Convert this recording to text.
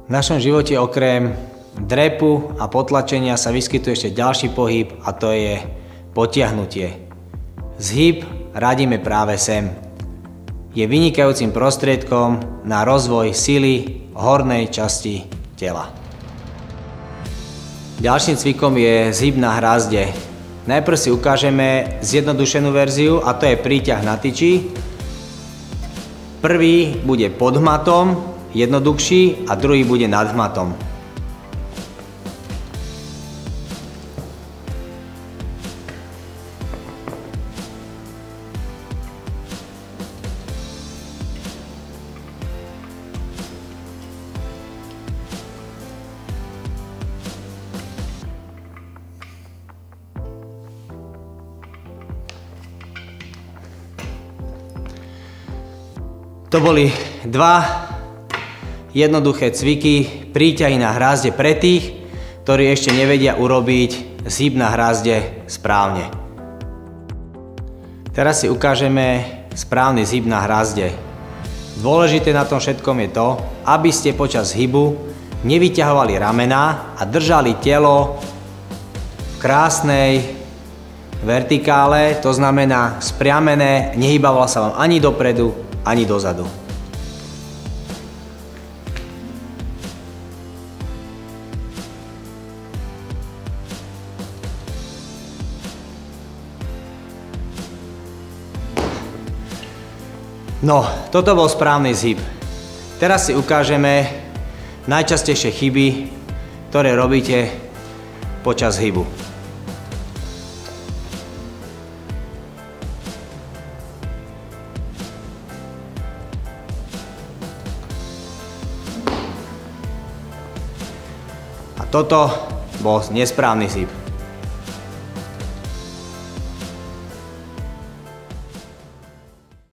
V našom živote okrem drepu a potlačenia sa vyskytuje ešte ďalší pohyb a to je potiahnutie. Zhyb radíme práve sem. Je vynikajúcim prostriedkom na rozvoj sily hornej časti tela. Ďalším cvikom je zhyb na hrazde. Najprv si ukážeme zjednodušenú verziu a to je príťah na tyči. Prvý bude pod hmatom, jednoduchší a druhý bude nad hmatom. To boli dva jednoduché cviky, príťahy na hrazde pre tých, ktorí ešte nevedia urobiť zhyb na hrazde správne. Teraz si ukážeme správny zhyb na hrazde. Dôležité na tom všetkom je to, aby ste počas zhybu nevyťahovali ramená a držali telo v krásnej vertikále, to znamená spriamené, nehýbalo sa vám ani dopredu, ani dozadu. No, toto bol správny zhyb. Teraz si ukážeme najčastejšie chyby, ktoré robíte počas zhybu. A toto bol nesprávny zhyb.